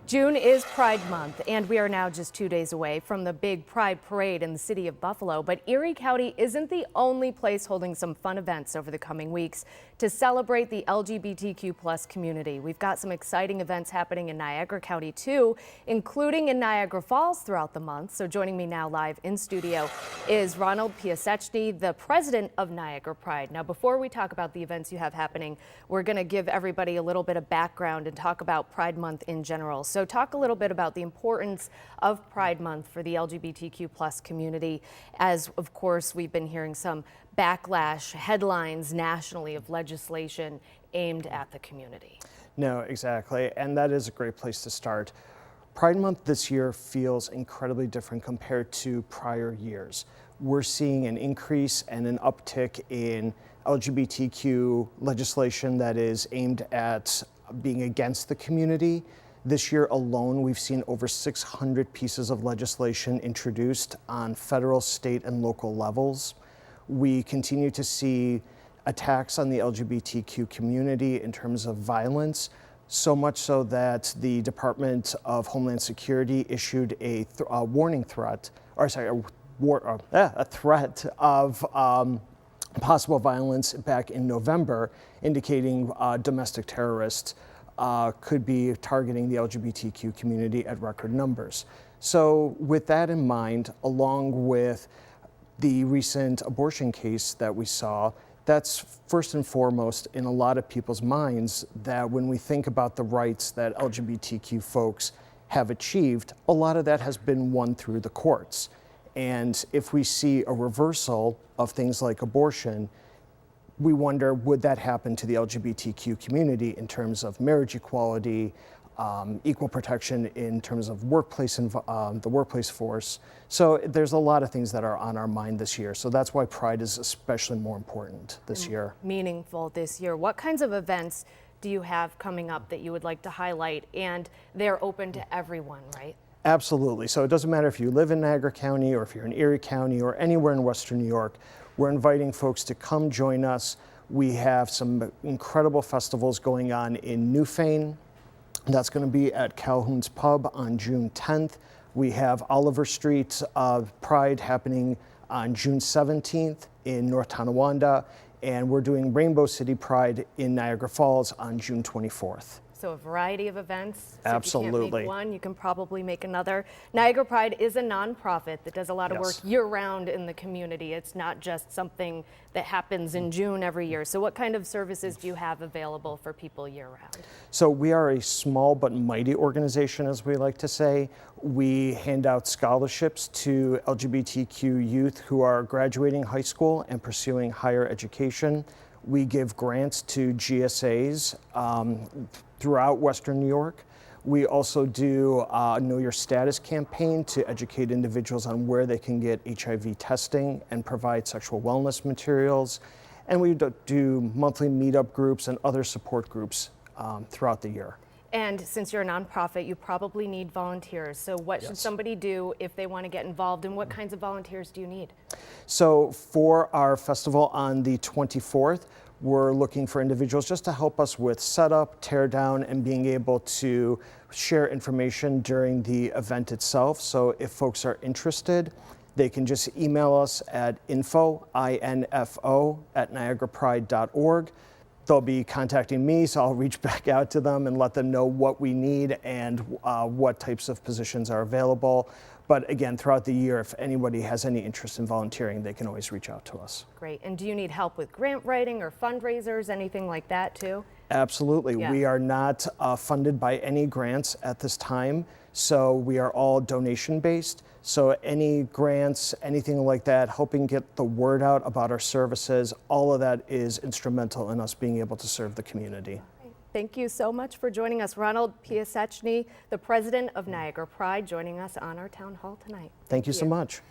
June is Pride Month, and we are now just 2 days away from the big Pride Parade in the city of Buffalo. But Erie County isn't the only place holding some fun events over the coming weeks to celebrate the LGBTQ+ community. We've got some exciting events happening in Niagara County too, including in Niagara Falls throughout the month. So joining me now live in studio is Ronald Piasezny, the president of Niagara Pride. Now, before we talk about the events you have happening, we're going to give everybody a little bit of background and talk about Pride Month in general. So talk a little bit about the importance of Pride Month for the LGBTQ+ community, as of course we've been hearing some backlash headlines nationally of legislation aimed at the community. No, exactly, and that is a great place to start. Pride Month this year feels incredibly different compared to prior years. We're seeing an increase and an uptick in LGBTQ legislation that is aimed at being against the community. This year alone, we've seen over 600 pieces of legislation introduced on federal, state, and local levels. We continue to see attacks on the LGBTQ community in terms of violence, so much so that the Department of Homeland Security issued a warning threat, or sorry, a threat of possible violence back in November, indicating domestic terrorists could be targeting the LGBTQ community at record numbers. So with that in mind, along with the recent abortion case that we saw, that's first and foremost in a lot of people's minds, that when we think about the rights that LGBTQ folks have achieved, a lot of that has been won through the courts. And if we see a reversal of things like abortion, we wonder, would that happen to the LGBTQ community in terms of marriage equality, equal protection in terms of workplace and the workplace force. So there's a lot of things that are on our mind this year. So that's why Pride is especially more important this year. Meaningful this year. What kinds of events do you have coming up that you would like to highlight? And they're open to everyone, right? Absolutely. So it doesn't matter if you live in Niagara County or if you're in Erie County or anywhere in Western New York. We're inviting folks to come join us. We have some incredible festivals going on in Newfane. That's going to be at Calhoun's Pub on June 10th. We have Oliver Street Pride happening on June 17th in North Tonawanda, and we're doing Rainbow City Pride in Niagara Falls on June 24th. So a variety of events. So Absolutely. If you can't make one, you can probably make another. Niagara Pride is a nonprofit that does a lot of work year-round in the community. It's not just something that happens in June every year. So what kind of services do you have available for people year-round? So we are a small but mighty organization, as we like to say. We hand out scholarships to LGBTQ youth who are graduating high school and pursuing higher education. We give grants to GSAs throughout Western New York. We also do a Know Your Status campaign to educate individuals on where they can get HIV testing and provide sexual wellness materials. And we do monthly meetup groups and other support groups throughout the year. And since you're a nonprofit, you probably need volunteers. So what should somebody do if they want to get involved, and what kinds of volunteers do you need? So for our festival on the 24th, we're looking for individuals just to help us with setup, tear down, and being able to share information during the event itself. So if folks are interested, they can just email us at info@niagarapride.org. They'll be contacting me, so I'll reach back out to them and let them know what we need and what types of positions are available. But again, throughout the year, if anybody has any interest in volunteering, they can always reach out to us. Great. And do you need help with grant writing or fundraisers, anything like that too? Absolutely. Yeah. We are not funded by any grants at this time, so we are all donation-based. So any grants, anything like that, helping get the word out about our services, all of that is instrumental in us being able to serve the community. Thank you so much for joining us. Ronald Piasezny, the president of Niagara Pride, joining us on our town hall tonight. Thank you so much.